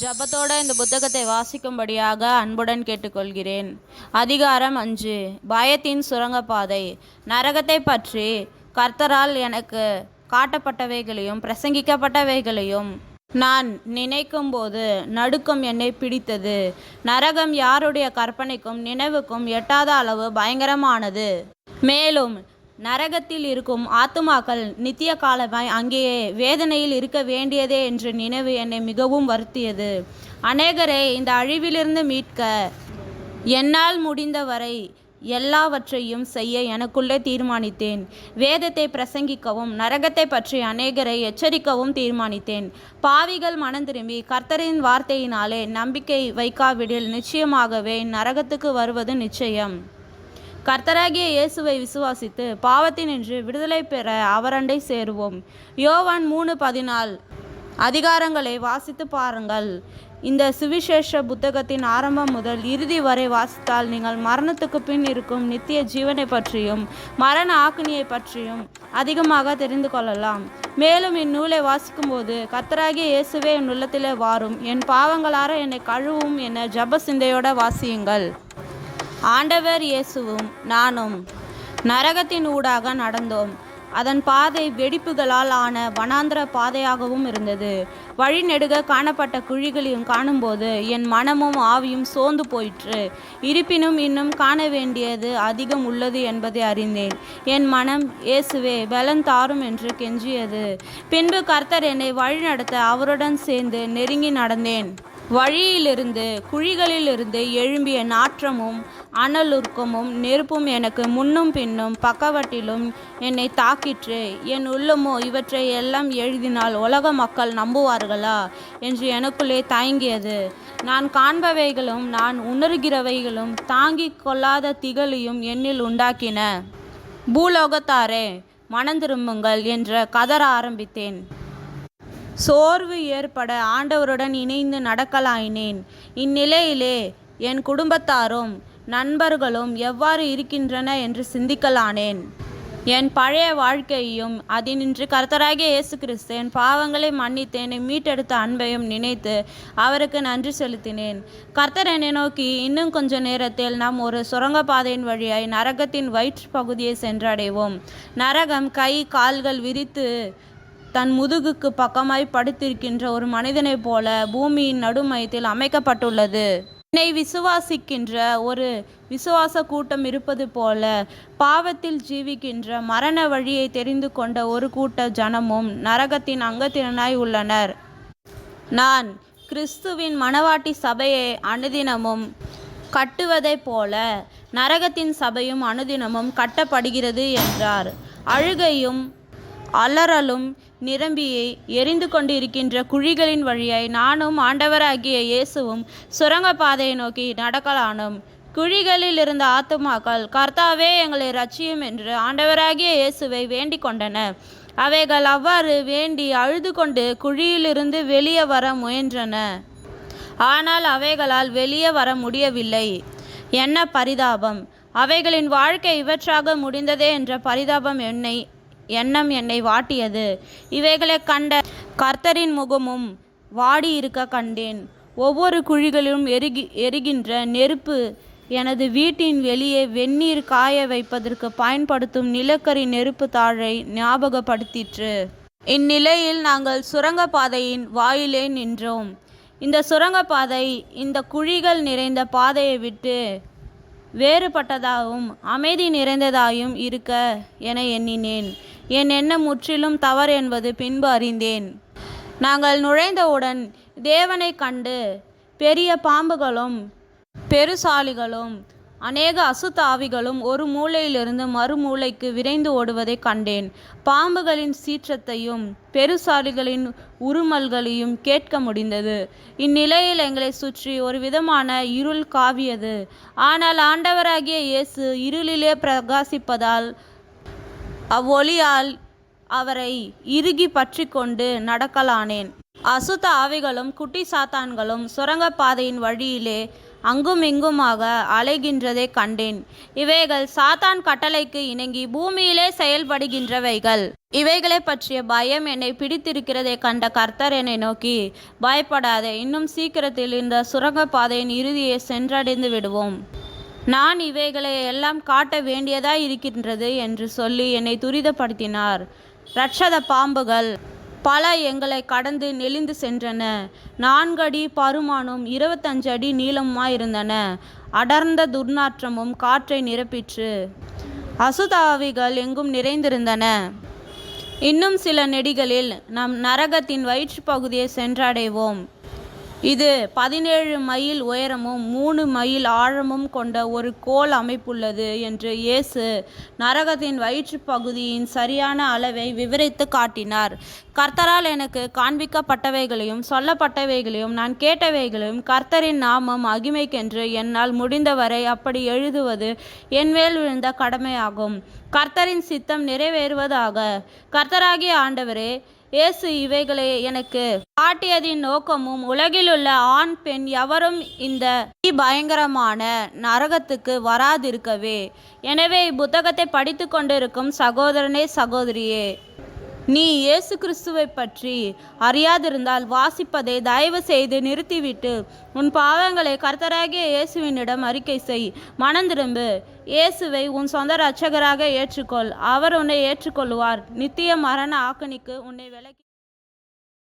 ஜபத்தோட இந்த புத்தகத்தை வாசிக்கும்படியாக அன்புடன் கேட்டுக்கொள்கிறேன். அதிகாரம் 5. பயத்தின் சுரங்கப்பாதை. நரகத்தை பற்றி கர்த்தரால் எனக்கு காட்டப்பட்டவைகளையும் பிரசங்கிக்கப்பட்டவைகளையும் நான் நினைக்கும்போது நடுக்கம் என்னை பிடித்தது. நரகம் யாருடைய கற்பனைக்கும் நினைவுக்கும் எட்டாத அளவு பயங்கரமானது. மேலும் நரகத்தில் இருக்கும் ஆத்துமாக்கள் நித்திய காலமாய் அங்கேயே வேதனையில் இருக்க வேண்டியதே என்ற நினைவு என்னை மிகவும் வருத்தியது. அநேகரை இந்த அழிவிலிருந்து மீட்க என்னால் முடிந்தவரை எல்லாவற்றையும் செய்ய எனக்குள்ளே தீர்மானித்தேன். வேதத்தை பிரசங்கிக்கவும் நரகத்தை பற்றி அநேகரை எச்சரிக்கவும் தீர்மானித்தேன். பாவிகள் மனம் திரும்பி கர்த்தரின் வார்த்தையினாலே நம்பிக்கை வைக்காவிடில் நிச்சயமாகவே நரகத்துக்கு வருவது நிச்சயம். கர்த்தராகிய இயேசுவை விசுவாசித்து பாவத்தினின்று விடுதலை பெற அவரண்டை சேருவோம். யோவான் 3:14 அதிகாரங்களை வாசித்து பாருங்கள். இந்த சுவிசேஷ புத்தகத்தின் ஆரம்பம் முதல் இறுதி வரை வாசித்தால் நீங்கள் மரணத்துக்கு பின் இருக்கும் நித்திய ஜீவனை பற்றியும் மரண ஆக்கினியை பற்றியும் அதிகமாக தெரிந்து கொள்ளலாம். மேலும் இந்நூலை வாசிக்கும்போது கர்த்தராகிய இயேசுவே என் உள்ளத்திலே வாரும், என் பாவங்களார என்னை கழுவும் என ஜப சிந்தையோட வாசியுங்கள். ஆண்டவர் இயேசுவும் நானும் நரகத்தின் ஊடாக நடந்தோம். அதன் பாதை வெடிப்புகளால் ஆன வனாந்திர பாதையாகவும் இருந்தது. வழிநெடுக காணப்பட்ட குழிகளையும் காணும்போது என் மனமும் ஆவியும் சோர்ந்து போயிற்று. இருப்பினும் இன்னும் காண வேண்டியது அதிகம் உள்ளது என்பதை அறிந்தேன். என் மனம், இயேசுவே பலன் தாரும் என்று கெஞ்சியது. பின்பு கர்த்தர் என்னை வழிநடத்த அவருடன் சேர்ந்து நெருங்கி நடந்தேன். வழியிலிருந்து குழிகளிலிருந்து எழும்பிய நாற்றமும் அனலுருக்கமும் நெருப்பும் எனக்கு முன்னும் பின்னும் பக்கவட்டிலும் என்னை தாக்கிற்று. என் உள்ளமோ இவற்றை எல்லாம் எழுதினால் உலக மக்கள் நம்புவார்களா என்று எனக்குள்ளே தயங்கியது. நான் காண்பவைகளும் நான் உணர்கிறவைகளும் தாங்கிக் கொள்ளாத திகழையும் என்னில் உண்டாக்கின. பூலோகத்தாரே, மனந்திரும்புங்கள் என்று கதற ஆரம்பித்தேன். சோர்வு ஏற்பட ஆண்டவருடன் இணைந்து நடக்கலாயினேன். இந்நிலையிலே என் குடும்பத்தாரும் நண்பர்களும் எவ்வாறு இருக்கின்றன என்று சிந்திக்கலானேன். என் பழைய வாழ்க்கையையும் அதினின்று கர்த்தராகிய இயேசு கிறிஸ்து என் பாவங்களை மன்னித்து என்னை மீட்டெடுத்த அன்பையும் நினைத்து அவருக்கு நன்றி செலுத்தினேன். கர்த்தர் என்னை நோக்கி, இன்னும் கொஞ்ச நேரத்தில் நாம் ஒரு சுரங்கப்பாதையின் வழியாய் நரகத்தின் வயிற்று பகுதியை சென்றடைவோம். நரகம் கை கால்கள் விரித்து தன் முதுகுக்கு பக்கமாய் படுத்திருக்கின்ற ஒரு மனிதனைப் போல பூமியின் நடுமையத்தில் அமைக்கப்பட்டுள்ளது. என்னை விசுவாசிக்கின்ற ஒரு விசுவாச கூட்டம் இருப்பது போல பாவத்தில் ஜீவிக்கின்ற மரண வழியை தெரிந்து கொண்ட ஒரு கூட்ட ஜனமும் நரகத்தின் அங்கத்தினராய் உள்ளனர். நான் கிறிஸ்துவின் மணவாட்டி சபையை அனுதினமும் கட்டுவதைப் போல நரகத்தின் சபையும் அனுதினமும் கட்டப்படுகிறது என்றார். அழுகையும் அலறலும் நிரம்பி எரிந்து கொண்டிருக்கின்ற குழிகளின் வழியாய் நானும் ஆண்டவராகிய இயேசுவும் சுரங்கப்பாதையை நோக்கி நடக்கலானோம். குழிகளில் இருந்த ஆத்துமாக்கள், கர்த்தாவே எங்களை இரட்சியும் என்று ஆண்டவராகிய இயேசுவை வேண்டிக் கொண்டன. அவைகள் அவ்வாறு வேண்டி அழுது கொண்டு குழியிலிருந்து வெளியே வர முயன்றன. ஆனால் அவைகளால் வெளியே வர முடியவில்லை. என்ன பரிதாபம்! அவைகளின் வாழ்க்கை இவற்றாக முடிந்ததே என்ற பரிதாபம் எண்ணம் என்னை வாட்டியது. இவைகளை கண்ட கர்த்தரின் முகமும் வாடி இருக்க கண்டேன். ஒவ்வொரு குழிகளிலும் எரிகின்ற நெருப்பு எனது வீட்டின் வெளியே வெந்நீர் காய வைப்பதற்கு பயன்படுத்தும் நிலக்கரி நெருப்பு தாழை ஞாபகப்படுத்திற்று. இந்நிலையில் நாங்கள் சுரங்கப்பாதையின் வாயிலே நின்றோம். இந்த சுரங்கப்பாதை இந்த குழிகள் நிறைந்த பாதையை விட்டு வேறுபட்டதாகவும் அமைதி நிறைந்ததாயும் இருக்க என எண்ணினேன். என் எண்ணம் முற்றிலும் தவறு என்பது பின்பு அறிந்தேன். நாங்கள் நுழைந்தவுடன் தேவனை கண்டு பெரிய பாம்புகளும் பெருசாலிகளும் அநேக அசுத்த ஆவிகளும் ஒரு மூலையிலிருந்து மறுமூலைக்கு விரைந்து ஓடுவதை கண்டேன். பாம்புகளின் சீற்றத்தையும் பெருசாலிகளின் உருமல்களையும் கேட்க முடிந்தது. இந்நிலையில் எங்களை சுற்றி ஒரு விதமான இருள் காவியது. ஆனால் ஆண்டவராகிய இயேசு இருளிலே பிரகாசிப்பதால் அவ்வொளியால் அவரை இறுகி பற்றி கொண்டு நடக்கலானேன். அசுத்த ஆவிகளும் குட்டி சாத்தான்களும் சுரங்கப்பாதையின் வழியிலே அங்கும் இங்குமாக அலைகின்றதை கண்டேன். இவைகள் சாத்தான் கட்டளைக்கு இணங்கி பூமியிலே செயல்படுகின்றவைகள். இவைகளை பற்றிய பயம் என்னை பிடித்திருக்கிறதை கண்ட கர்த்தர் என்னை நோக்கி, பயப்படாதே, இன்னும் சீக்கிரத்தில் இந்த சுரங்கப்பாதையின் இறுதியை சென்றடைந்து விடுவோம். நான் இவைகளை எல்லாம் காட்ட வேண்டியதாய் இருக்கின்றது என்று சொல்லி என்னை துரிதப்படுத்தினார். இரட்சத பாம்புகள் பல எங்களை கடந்து நெளிந்து சென்றன. 4 அடி பருமானும் 25 அடி நீளமுமாயிருந்தன. அடர்ந்த துர்நாற்றமும் காற்றை நிரப்பிற்று. அசுத்தாவிகள் எங்கும் நிறைந்திருந்தன. இன்னும் சில நெடிகளில் நம் நரகத்தின் வயிற்று பகுதியை சென்றடைவோம். இது 17 மைல் உயரமும் 3 மைல் ஆழமும் கொண்ட ஒரு கோல் அமைப்புள்ளது என்று இயேசு நரகத்தின் வயிற்று பகுதியின் சரியான அளவை விவரித்து காட்டினார். கர்த்தரால் எனக்கு காண்பிக்கப்பட்டவைகளையும் சொல்லப்பட்டவைகளையும் நான் கேட்டவைகளையும் கர்த்தரின் நாமம் மகிமைக்கென்று என்னால் முடிந்தவரை அப்படி எழுதுவது என்மேல் விழுந்த கடமையாகும். கர்த்தரின் சித்தம் நிறைவேறுவதாக. கர்த்தராகிய ஆண்டவரே, இயேசு இவைகளை எனக்கு காட்டியதின் நோக்கமும் உலகிலுள்ள ஆண் பெண் எவரும் இந்த பயங்கரமான நரகத்துக்கு வராதிருக்கவே. எனவே இப்புத்தகத்தை படித்து கொண்டிருக்கும் சகோதரனே, சகோதரியே, நீ இயேசு கிறிஸ்துவை பற்றி அறியாதிருந்தால் வாசிப்பதை தயவு செய்து நிறுத்திவிட்டு உன் பாவங்களை கர்த்தராகிய இயேசுவினிடம் அறிக்கை செய். மனந்திரும்பு. இயேசுவை உன் சொந்த இரட்சகராக ஏற்றுக்கொள். அவர் உன்னை ஏற்றுக்கொள்வார். நித்திய மரண ஆக்கினைக்கு உன்னை விலக்கி